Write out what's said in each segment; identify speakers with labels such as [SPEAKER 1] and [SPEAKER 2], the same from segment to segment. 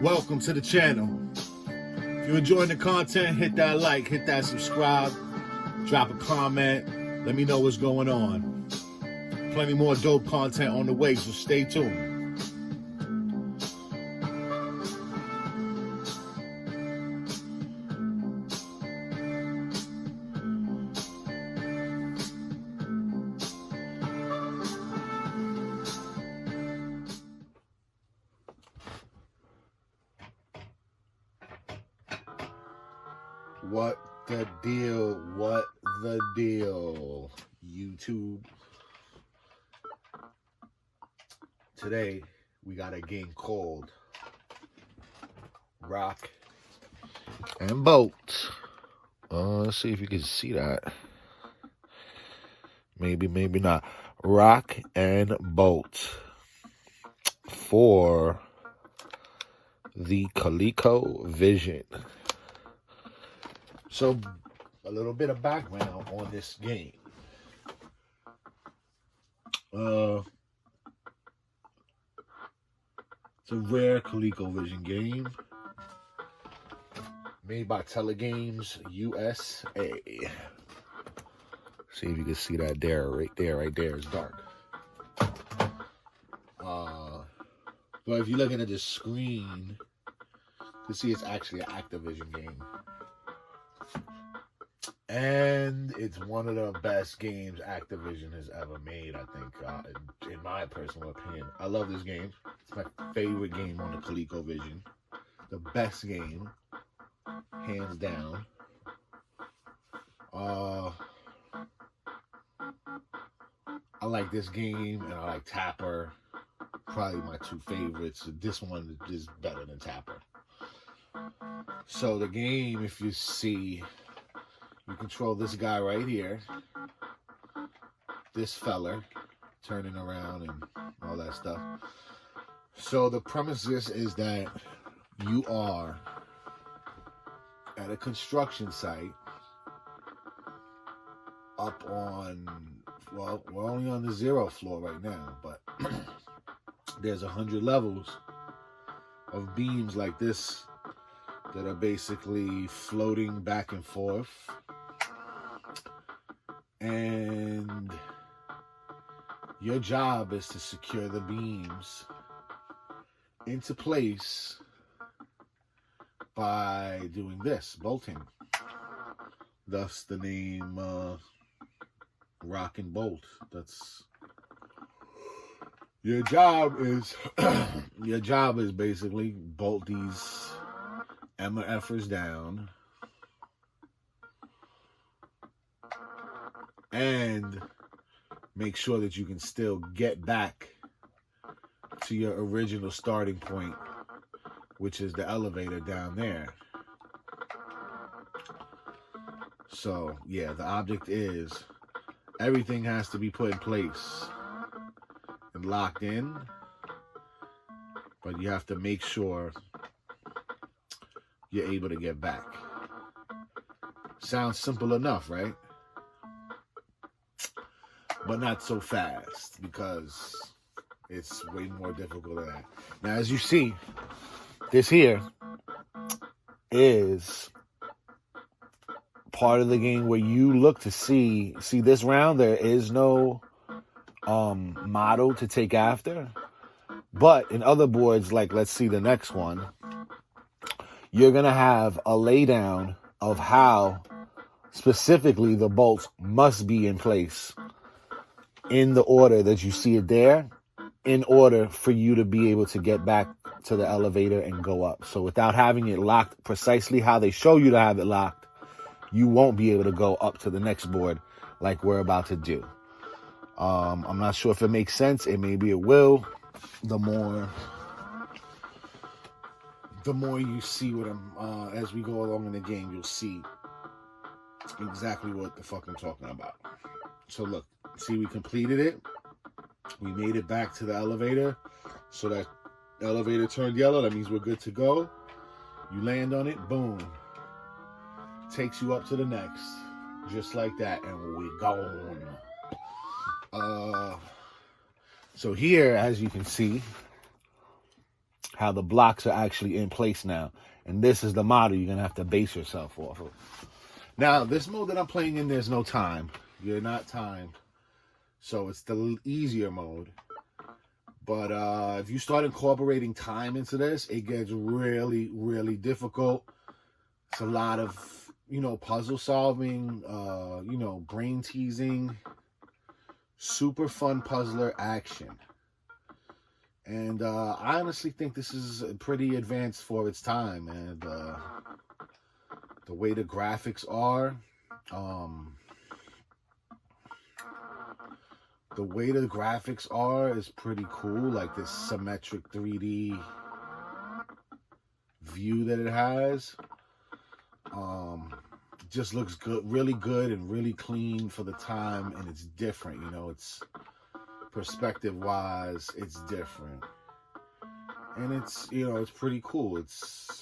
[SPEAKER 1] Welcome to the channel. If you're enjoying the content, hit that like, hit that subscribe, drop a comment, let me know what's going on. Plenty more dope content on the way, so stay tuned. What the deal? What the deal, YouTube? Today, we got a game called Rock and Bolt. Let's see if you can see that. Maybe, maybe not. Rock and Bolt for the Colecovision. So, a little bit of background on this game. It's a rare Colecovision game made by Telegames USA. See if you can see that there, right there. It's dark. But if you're looking at the screen, you can see it's actually an Activision game. And it's one of the best games Activision has ever made, I think, in my personal opinion. I love this game. It's my favorite game on the Colecovision. The best game, hands down. I like this game, and I like Tapper. Probably my two favorites. This one is better than Tapper. So the game, if you see, you control this guy right here, this feller, turning around and all that stuff. So the premise is that you are at a construction site up on, well, we're only on the 0th floor right now, but there's 100 levels of beams like this that are basically floating back and forth. And your job is to secure the beams into place by doing this, bolting. Thus the name Rock and Bolt. That's your job is your job is basically bolt these MFers down and make sure that you can still get back to your original starting point, which is the elevator down there. So, yeah, the object is everything has to be put in place and locked in, but you have to make sure you're able to get back. Sounds simple enough, right? But not so fast, because it's way more difficult than that. Now, as you see, this here is part of the game where you look to see this round. There is no model to take after. But in other boards, like let's see the next one, you're going to have a laydown of how specifically the bolts must be in place in the order that you see it there, in order for you to be able to get back to the elevator and go up. So without having it locked precisely how they show you to have it locked, you won't be able to go up to the next board like we're about to do. I'm not sure if it makes sense. Maybe it will. The more you see what I'm, as we go along in the game, you'll see exactly what the fuck I'm talking about. So look, see, we completed it. We made it back to the elevator. So that elevator turned yellow. That means we're good to go. You land on it, boom. Takes you up to the next. Just like that, and we're gone. So here, as you can see, how the blocks are actually in place now. And this is the model you're going to have to base yourself off of. Now, this mode that I'm playing in, there's no time. You're not timed. So it's the easier mode. But if you start incorporating time into this, it gets really, really difficult. It's a lot of, puzzle solving, brain teasing, super fun puzzler action. And I honestly think this is pretty advanced for its time. And the way the graphics are, is pretty cool. Like this symmetric 3D view that it has. Just looks good, really good and really clean for the time, and it's different, it's perspective wise, it's different. And it's, it's pretty cool. It's,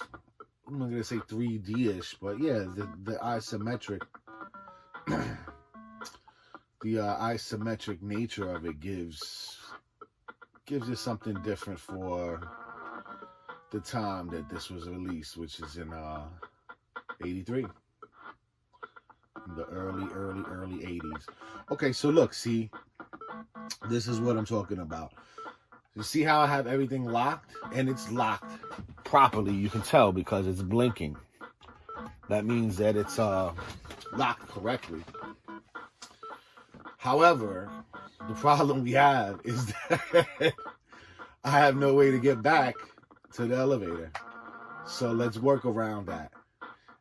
[SPEAKER 1] I'm not gonna say 3D-ish, but yeah, the isometric the isometric nature of it gives you something different for the time that this was released, which is in 83. In the early 80s. Okay, so look, see, this is what I'm talking about. You see how I have everything locked? And it's locked properly. You can tell because it's blinking. That means that it's locked correctly. However, the problem we have is that I have no way to get back to the elevator. So let's work around that.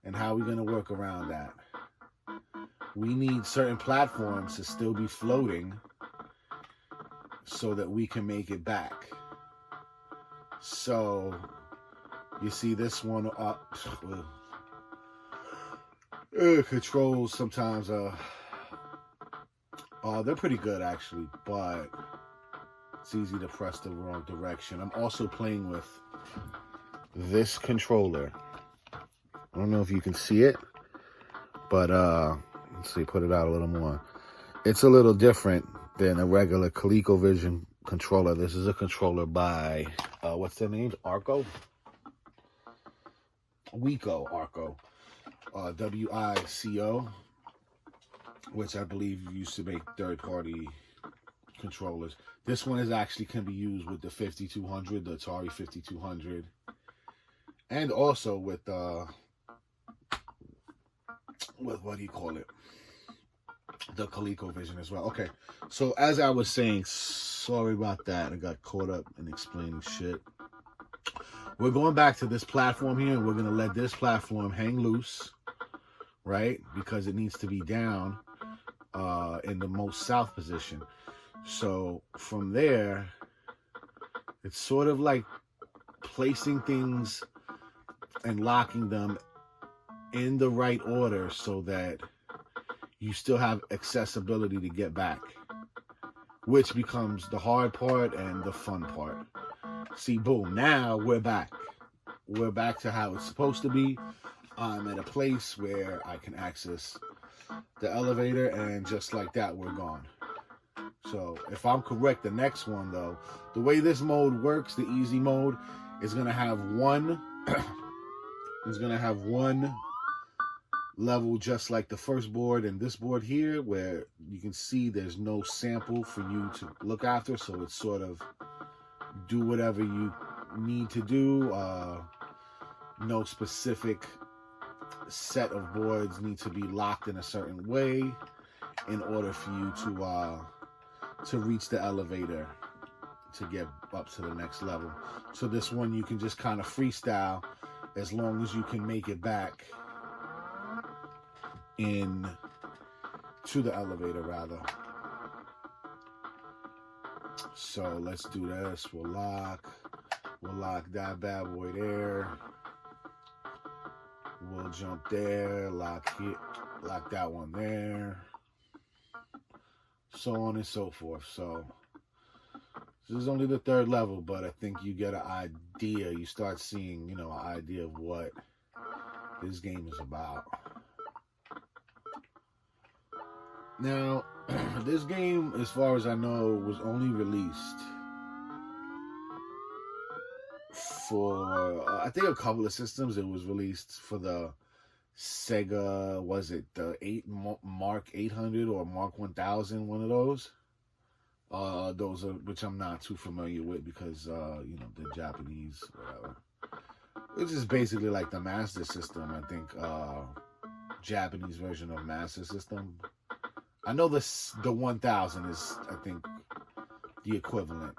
[SPEAKER 1] And how are we going to work around that? We need certain platforms to still be floating so that we can make it back. So, you see this one up. Controls sometimes, they're pretty good actually, but it's easy to press the wrong direction. I'm also playing with this controller. I don't know if you can see it, but let's see, put it out a little more. It's a little different than a regular Colecovision controller. This is a controller by, what's their name? Arco? Arco. WICO, which I believe used to make third-party controllers. This one actually can be used with the 5200, the Atari 5200, and also with what do you call it? The ColecoVision as well. Okay, so as I was saying, sorry about that. I got caught up in explaining shit. We're going back to this platform here, and we're going to let this platform hang loose, right? Because it needs to be down in the most south position. So from there, it's sort of like placing things and locking them in the right order so that you still have accessibility to get back, which becomes the hard part and the fun part. See, boom, now we're back. We're back to how it's supposed to be. I'm at a place where I can access the elevator, and just like that, we're gone. So if I'm correct, the next one, though, the way this mode works, the easy mode, is going to have one level just like the first board and this board here, where you can see there's no sample for you to look after, so it's sort of do whatever you need to do. No specific set of boards need to be locked in a certain way in order for you to reach the elevator to get up to the next level. So this one you can just kind of freestyle as long as you can make it back in to the elevator rather. So let's do this. We'll lock that bad boy there. We'll jump there, lock that one there, so on and so forth. So this is only the third level, but I think you get an idea. You start seeing, an idea of what this game is about. Now, this game, as far as I know, was only released for I think a couple of systems. It was released for the Sega, was it the Mark 800 or Mark 1000, one of those. Those are, which I'm not too familiar with because you know, the Japanese, whatever. Which is basically like the Master System, I think. Japanese version of Master System. I know the 1000 is, I think, the equivalent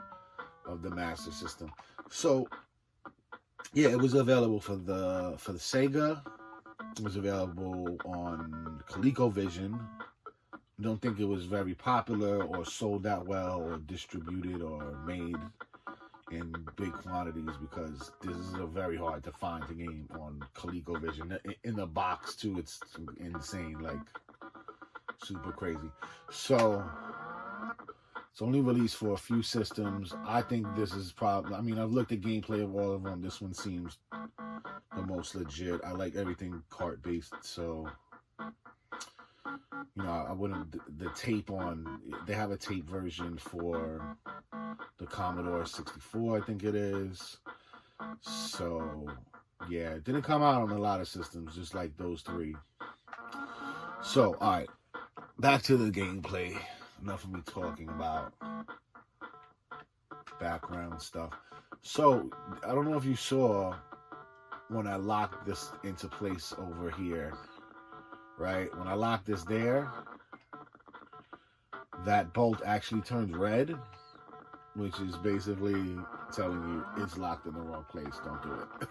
[SPEAKER 1] of the Master System. So yeah, it was available for the Sega. It was available on ColecoVision. I don't think it was very popular or sold that well or distributed or made in big quantities because this is a very hard to find the game on ColecoVision. In the box too, it's insane, like super crazy. So it's only released for a few systems. I think this is probably, I mean, I've looked at gameplay of all of them. This one seems the most legit. I like everything cart based, so you know, I wouldn't, the tape on, they have a tape version for the Commodore 64, I think it is. So yeah, it didn't come out on a lot of systems, just like those three. So all right, back to the gameplay. Enough of me talking about background stuff. So I don't know if you saw when I locked this into place over here, right? When I locked this there, that bolt actually turns red, which is basically telling you it's locked in the wrong place. Don't do it.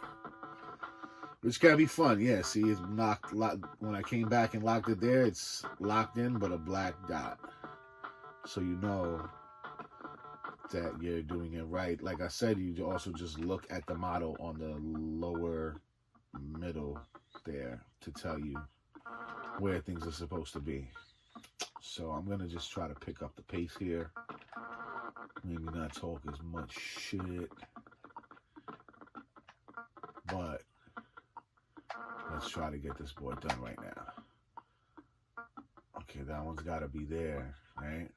[SPEAKER 1] Which can be fun. Yeah, see, it's locked. When I came back and locked it there, it's locked in, but a black dot. So you know that you're doing it right. Like I said, you also just look at the model on the lower middle there to tell you where things are supposed to be. So I'm going to just try to pick up the pace here. Maybe not talk as much shit. But let's try to get this boy done right now. Okay, that one's got to be there, right?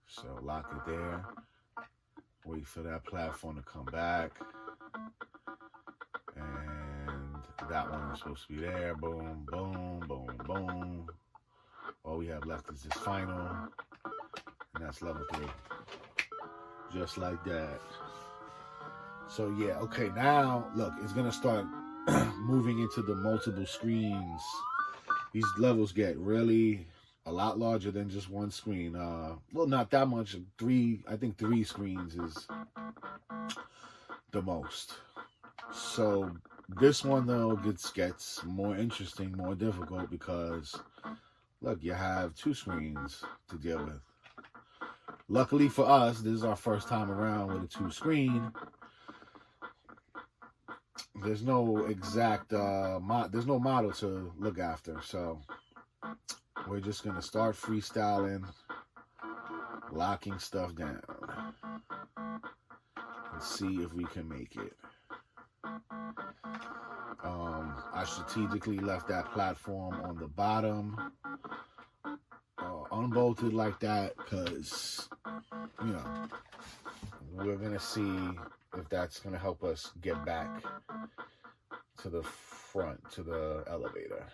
[SPEAKER 1] So lock it there. Wait for that platform to come back. And that one is supposed to be there. Boom, boom, boom, boom. All we have left is this final. And that's level 3. Just like that. So yeah, okay, now look, it's gonna start moving into the multiple screens. These levels get really a lot larger than just one screen. Well, not that much. I think 3 screens is the most. So this one though gets more interesting, more difficult because look, you have 2 screens to deal with. Luckily for us, this is our first time around with a 2 screen. There's no exact there's no model to look after, so we're just gonna start freestyling, locking stuff down, and see if we can make it. I strategically left that platform on the bottom, unbolted like that, because, you know, we're gonna see if that's gonna help us get back to the front, to the elevator.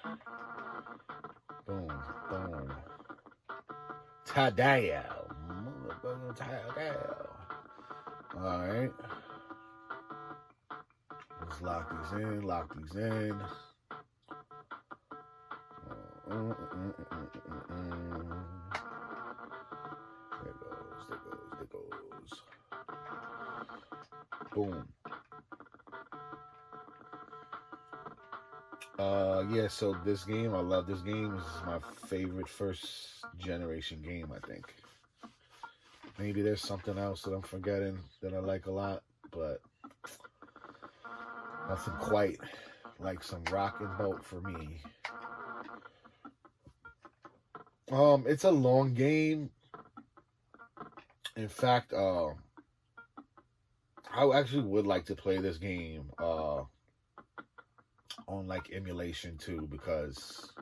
[SPEAKER 1] Boom, boom. Tadao. Alright. Let's lock these in, lock these in. There goes. Boom. Yeah, so this game, I love this game. This is my favorite first generation game, I think. Maybe there's something else that I'm forgetting that I like a lot, but nothing quite like some rock and bolt for me. It's a long game. In fact, I actually would like to play this game on like emulation too, because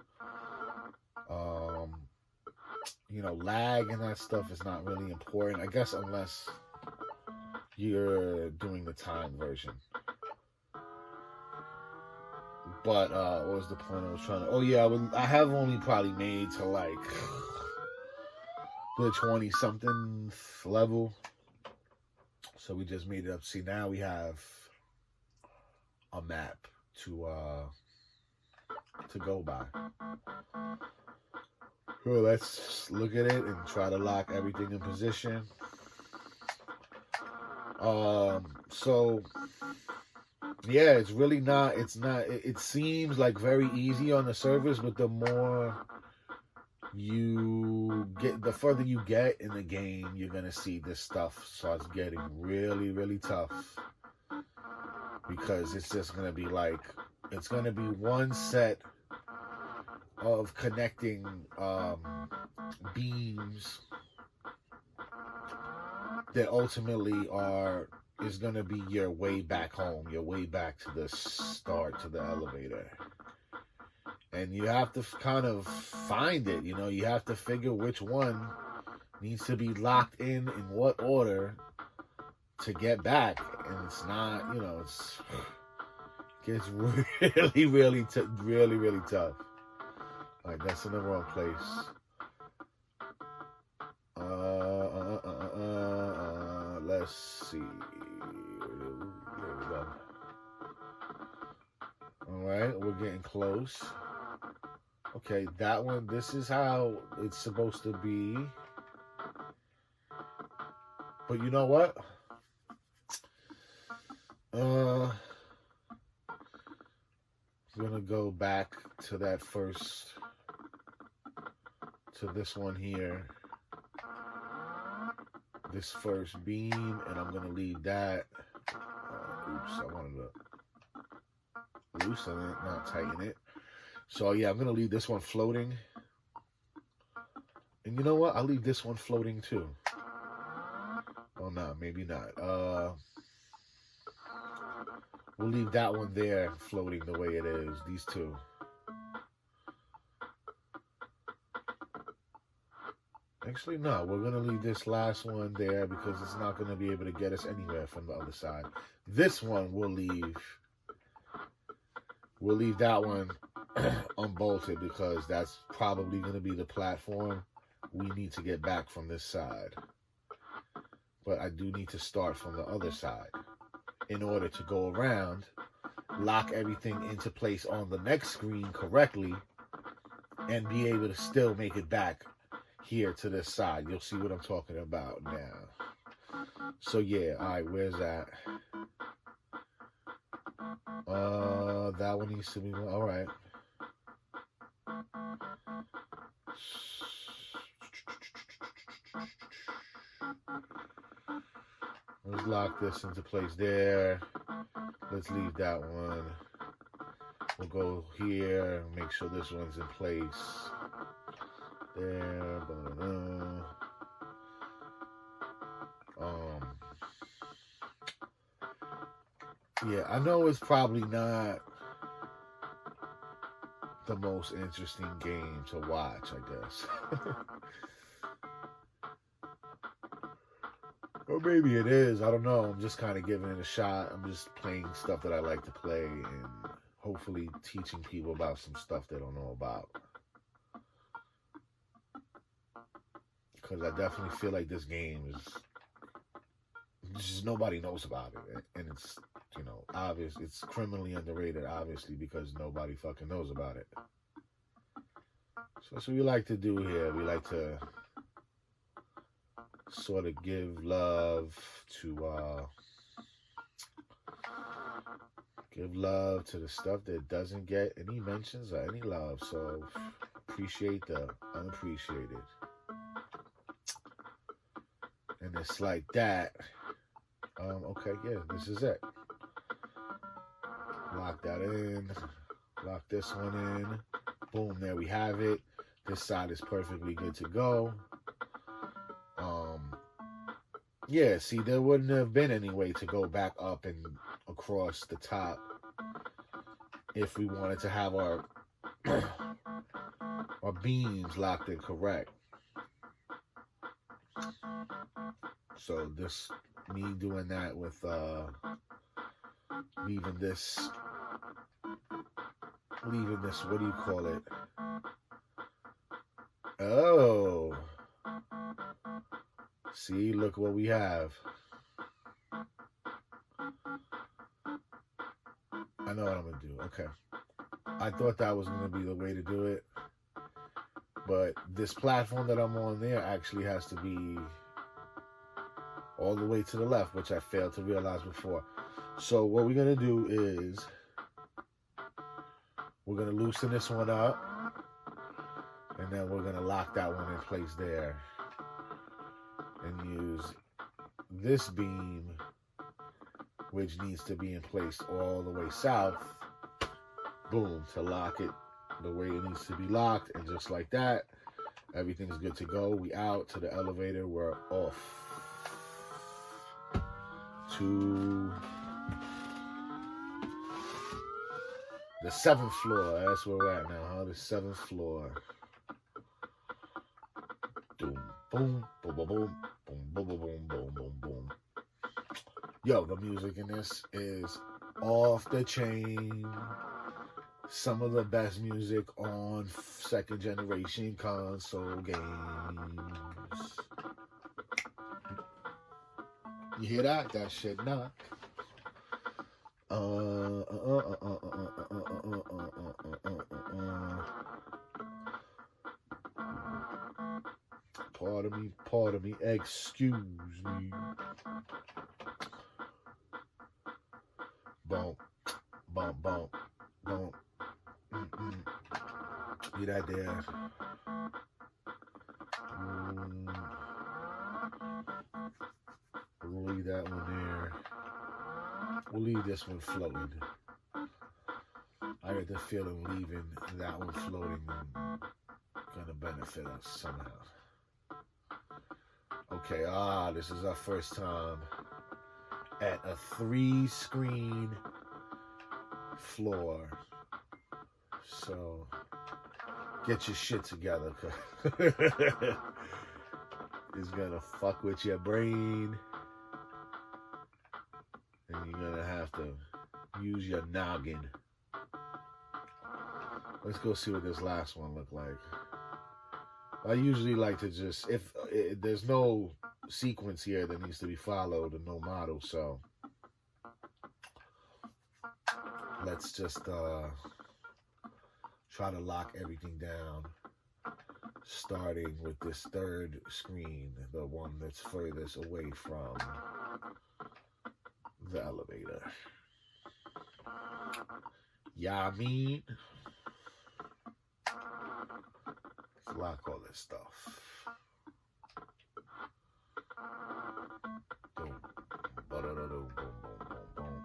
[SPEAKER 1] you know, lag and that stuff is not really important, I guess, unless you're doing the time version. But what was the point I was trying to? Oh yeah, I have only probably made to like the 20-something level. So we just made it up. See, now we have a map to go by. So let's look at it and try to lock everything in position. So yeah, it's really not. It's not. It seems like very easy on the surface, but the more you get, the further you get in the game, you're gonna see this stuff starts getting really, really tough, because it's just gonna be like, it's gonna be one set of connecting beams that ultimately is gonna be your way back home, your way back to the start, to the elevator. And you have to kind of find it, you have to figure which one needs to be locked in what order to get back. And it's not, it gets really, really, really, really tough. All right, that's in the wrong place. Let's see. There we go. All right, we're getting close. Okay, that one, this is how it's supposed to be. But you know what? I'm gonna go back to that first, to this one here. This first beam, and I'm gonna leave that. Oops, I wanted to loosen it, not tighten it. So yeah, I'm gonna leave this one floating. And you know what? I'll leave this one floating too. Oh no, maybe not. We'll leave that one there floating the way it is. These two. Actually, no. We're going to leave this last one there because it's not going to be able to get us anywhere from the other side. This one we'll leave. We'll leave that one unbolted because that's probably going to be the platform we need to get back from this side. But I do need to start from the other side in order to go around, lock everything into place on the next screen correctly, and be able to still make it back here to this side. You'll see what I'm talking about now. So yeah, all right, where's that? That one needs to be, all right. Let's lock this into place there. Let's leave that one. We'll go here and make sure this one's in place. There. Yeah, I know it's probably not the most interesting game to watch, I guess. Or maybe it is. I don't know. I'm just kind of giving it a shot. I'm just playing stuff that I like to play and hopefully teaching people about some stuff they don't know about. Because I definitely feel like this game is just nobody knows about it. And it's, obvious. It's criminally underrated, obviously, because nobody fucking knows about it. So that's what we like to do here. We like to sort of give love to the stuff that doesn't get any mentions or any love. So appreciate the unappreciated. And it's like that. Okay, yeah, this is it. Lock that in. Lock this one in. Boom, there we have it. This side is perfectly good to go. Yeah, see, there wouldn't have been any way to go back up and across the top if we wanted to have our our beams locked in correct. So this me doing that with leaving this, what do you call it? Oh, see, look what we have. I know what I'm gonna do. Okay, I thought that was gonna be the way to do it, but this platform that I'm on there actually has to be all the way to the left, which I failed to realize before. So what we're gonna do is we're gonna loosen this one up, and then we're gonna lock that one in place there, and use this beam, which needs to be in place all the way south, boom, to lock it the way it needs to be locked. And just like that, everything's good to go. We out to the elevator. We're off to the 7th floor. That's where we're at now, huh? The 7th floor. Boom, boom, boom, boom, boom, boom, boom, boom, boom, boom, boom. Yo, the music in this is off the chain. Some of the best music on second generation console games. You hear that? That shit knock. Pardon me, excuse me. Bump, bump, bump, bump. Get that there. We'll leave that one there. We'll leave this one floating. I get the feeling leaving that one floating gonna benefit us somehow. Okay, this is our first time at a 3-screen floor. So get your shit together, cause it's gonna fuck with your brain, and you're gonna have to use your noggin. Let's go see what this last one looked like. I usually like to just, if there's no sequence here that needs to be followed and no model, so let's just try to lock everything down, starting with this 3rd screen, the one that's furthest away from the elevator. Yeah, I mean, let's lock all this stuff. Boom, boom, boom, boom, boom.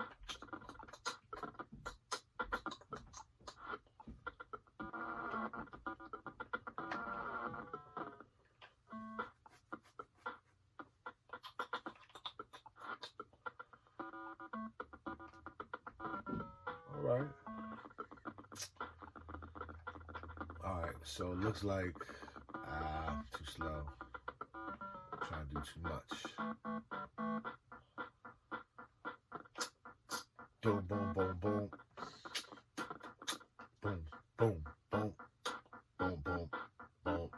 [SPEAKER 1] All right, so it looks like too slow. Trying to do too much. Boom, boom, boom, boom. Boom, boom, boom. Boom, boom, boom.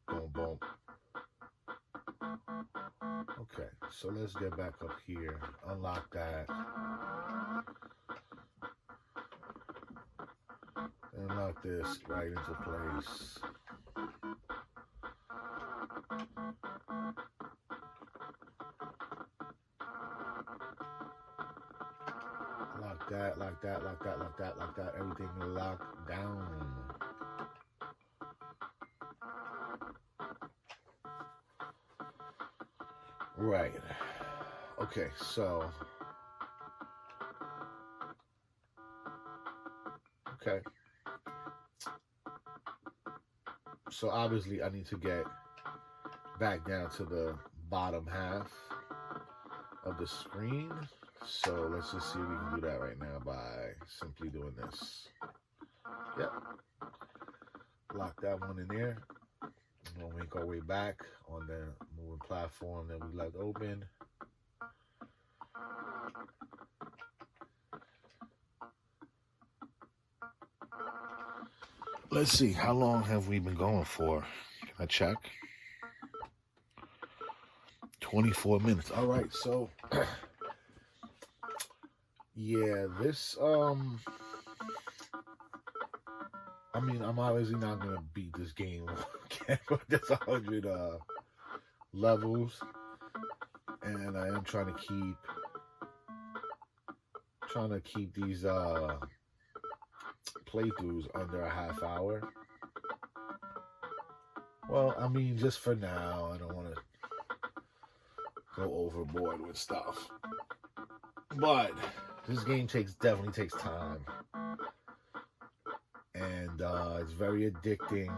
[SPEAKER 1] Boom, boom. Okay, so let's get back up here. Unlock that. And lock this right into place. Lock that, lock that, lock that, lock that, lock that. Everything locked down. Right. Okay, so. Okay. So obviously I need to get back down to the bottom half of the screen. So let's just see if we can do that right now by simply doing this. Yep. Lock that one in there. We'll make our way back on the moving platform that we left open. Let's see, how long have we been going for? Can I check? 24 minutes. All right, so yeah, this I mean, I'm obviously not gonna beat this game again, but there's 100 levels, and I am trying to keep these playthroughs under a half hour. Well, I mean, just for now, I don't want to go overboard with stuff. But this game definitely takes time, and it's very addicting.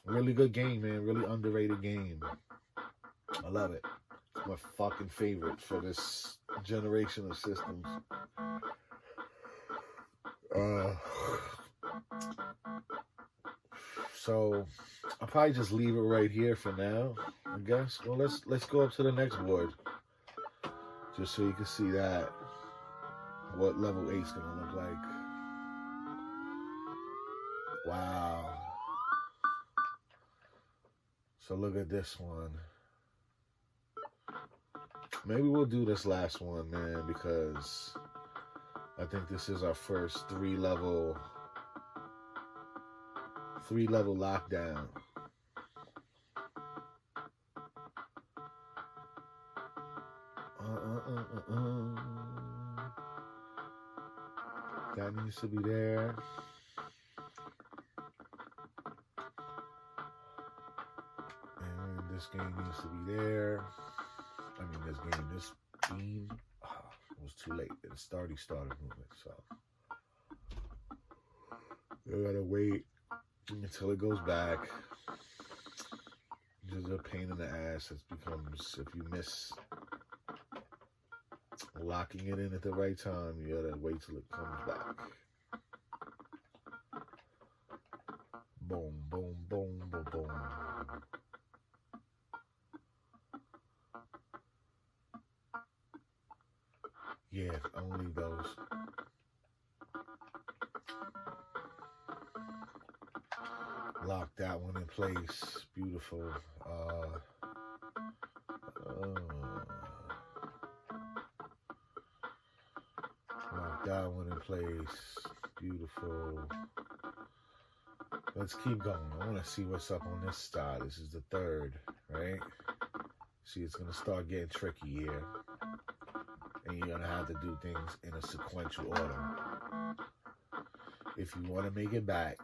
[SPEAKER 1] Really good game, man. Really underrated game. I love it. It's my fucking favorite for this generation of systems. So I'll probably just leave it right here for now, I guess. Well, let's go up to the next board, just so you can see that what level 8's gonna look like. Wow. So look at this one. Maybe we'll do this last one, man, because I think this is our first three level lockdown. That needs to be there. And this game needs to be there. I mean, this beam, it was too late. It started moving, so we gotta wait until it goes back. Just a pain in the ass. It becomes, if you miss locking it in at the right time, you gotta wait till it comes back. Boom, boom, boom, boom, boom. Yeah, only those. Lock that one in place. Beautiful. Lock that one in place. Beautiful. Let's keep going. I want to see what's up on this side. This is the third, right? See, it's going to start getting tricky here. And you're going to have to do things in a sequential order. If you want to make it back.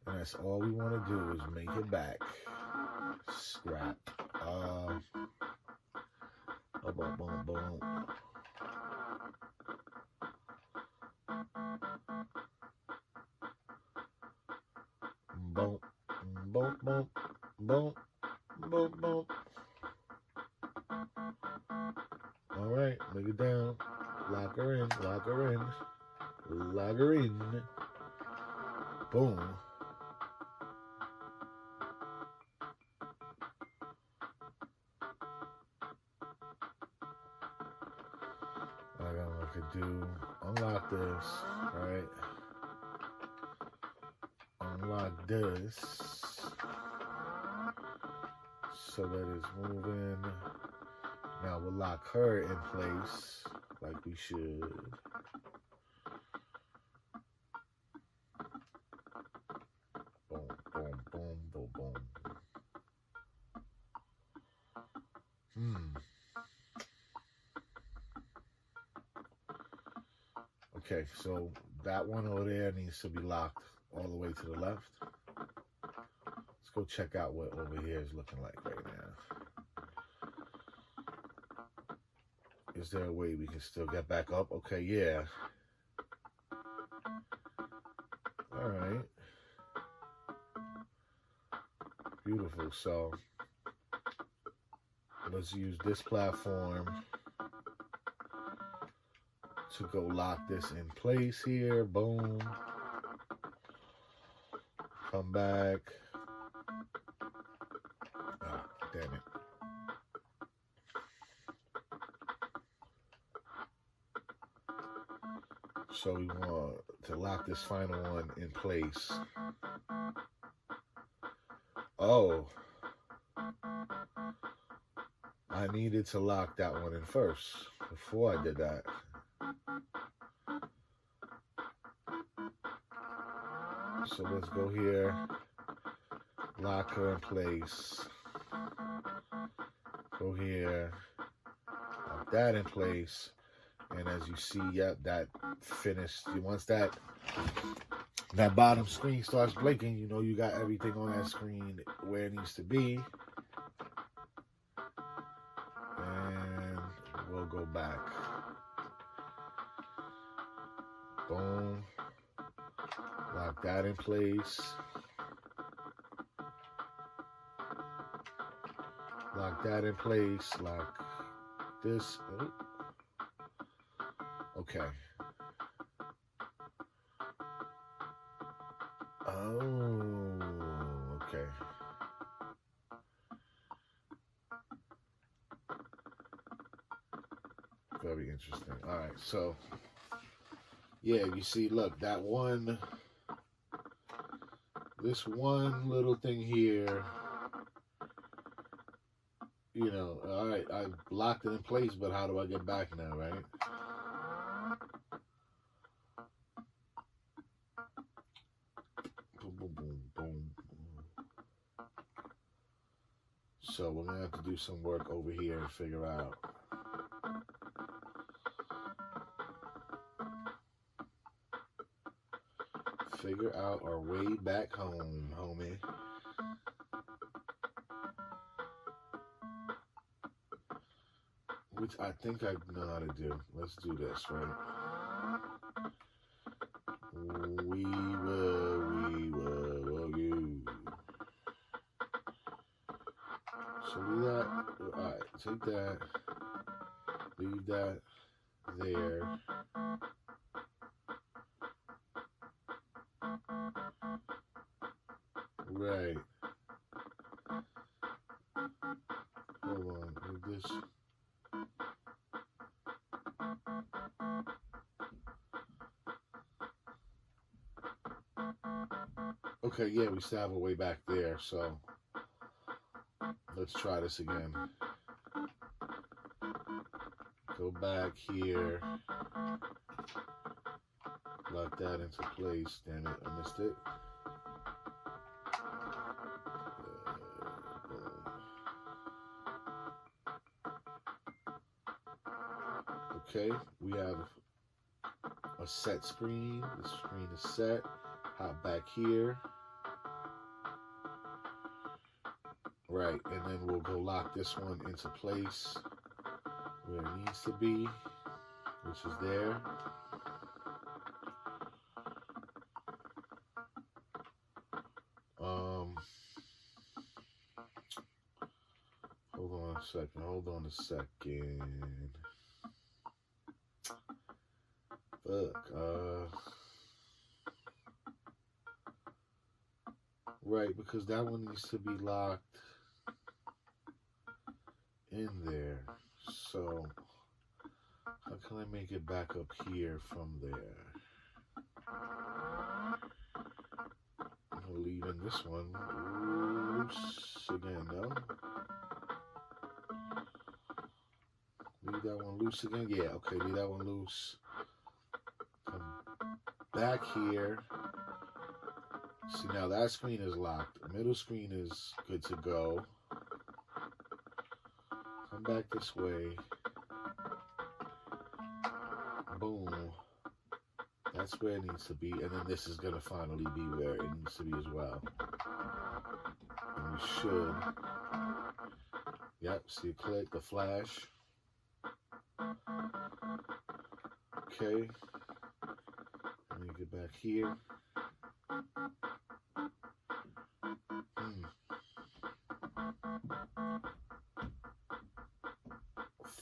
[SPEAKER 1] And that's all we want to do is make it back. Scrap. Boom, boom, boom. Boom, boom, boom, boom, boom, boom. All right, look it down. Lock her in, lock her in, lock her in. Boom. I got what I could do. Unlock this, right? Unlock this so that it's moving. Now we'll lock her in place like we should. Boom, boom, boom, boom, boom. Okay, so that one over there needs to be locked all the way to the left. Let's go check out what over here is looking like right now. Is there a way we can still get back up? Okay, yeah. All right. Beautiful. So let's use this platform to go lock this in place here. Boom. Come back. Ah, damn it. So we want to lock this final one in place. Oh, I needed to lock that one in first before I did that. So let's go here, lock her in place. Go here, lock that in place. And as you see, yep, that finished. Once that bottom screen starts blinking, you know you got everything on that screen where it needs to be. And we'll go back. Boom. Lock that in place. Lock that in place. Lock this. Oh. Okay. Oh, okay. Very interesting. All right, so yeah, you see, look, this one little thing here, you know, all right, I locked it in place, but how do I get back now, right? Boom, boom, boom, boom. So we're gonna have to do some work over here and figure out. Figure out our way back home, homie. Which I think I know how to do. Let's do this, right? We will, you. So do that. Alright, take that. Leave that there. Right. Hold on. With this. Okay, yeah, we still have a way back there, so let's try this again. Go back here. Lock that into place. Damn it, I missed it. Okay, we have a set screen. The screen is set. Hop back here. Right, and then we'll go lock this one into place where it needs to be, which is there. Hold on a second. Fuck, right, because that one needs to be locked in there. So how can I make it back up here from there? I'm leaving this one loose again, no? Leave that one loose again? Yeah, okay, leave that one loose. Come back here. See, now that screen is locked. The middle screen is good to go. Come back this way. Boom. That's where it needs to be. And then this is going to finally be where it needs to be as well. And we should. Yep, see, click the flash. Okay. Let me get back here.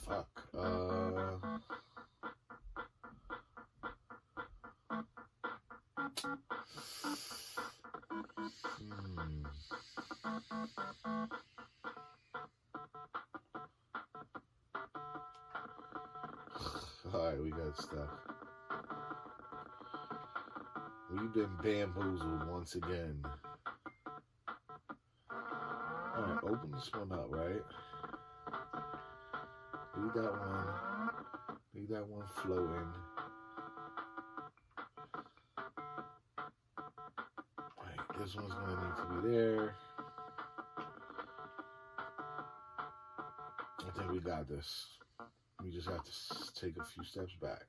[SPEAKER 1] Fuck. Alright, we got stuck. We've been bamboozled once again. Alright, open this one up, right? Leave that one. Leave that one floating. Alright, this one's gonna need to be there. I think we got this. We just have to take a few steps back.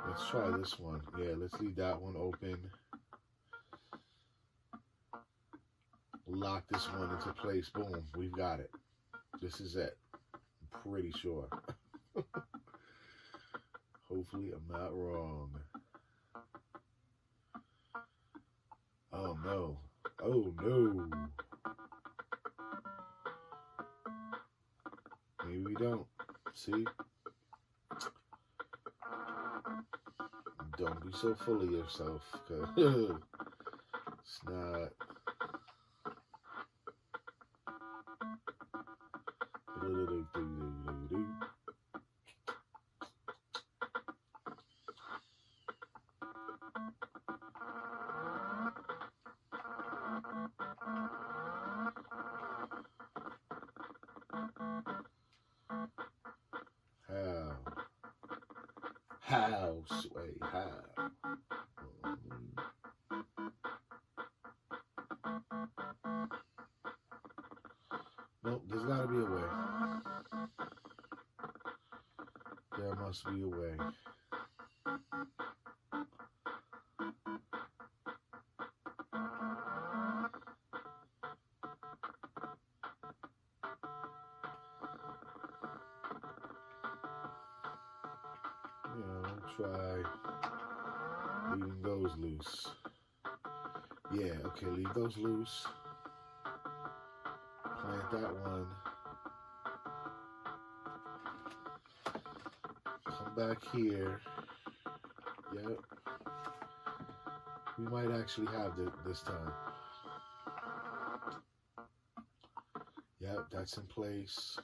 [SPEAKER 1] Let's try this one. Yeah, let's leave that one open. Lock this one into place. Boom, we've got it. This is it. I'm pretty sure. Hopefully I'm not wrong. Oh no. Oh no. Maybe we don't. See? Don't be so full of yourself, cause it's not. How, Sway, how? Nope, there's gotta be a way. There must be a way. You know, try leaving those loose. Yeah, okay, leave those loose. Plant that one. Come back here. Yep. We might actually have it this time. Yep, that's in place.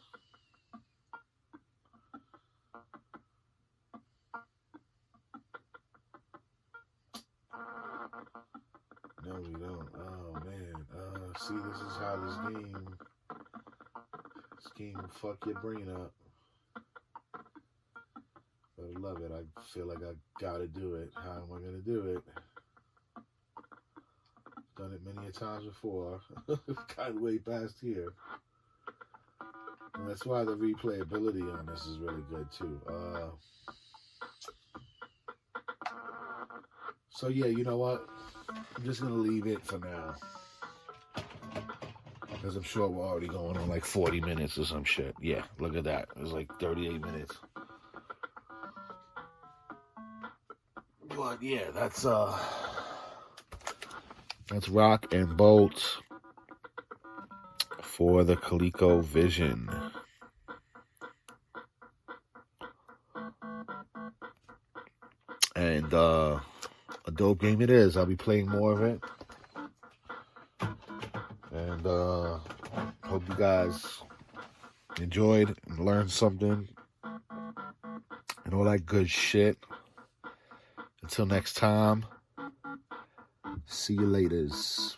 [SPEAKER 1] No, we don't. Oh, man. See, this is how this game will fuck your brain up. But I love it. I feel like I gotta do it. How am I gonna do it? Done it many a times before. Got way past here. And that's why the replayability on this is really good too. So yeah, you know what? I'm just gonna leave it for now. Because I'm sure we're already going on like 40 minutes or some shit. Yeah, look at that. It was like 38 minutes. But yeah, that's rock and bolts for the Colecovision. And a dope game it is. I'll be playing more of it. And hope you guys enjoyed and learned something and all that good shit. Until next time, see you laters.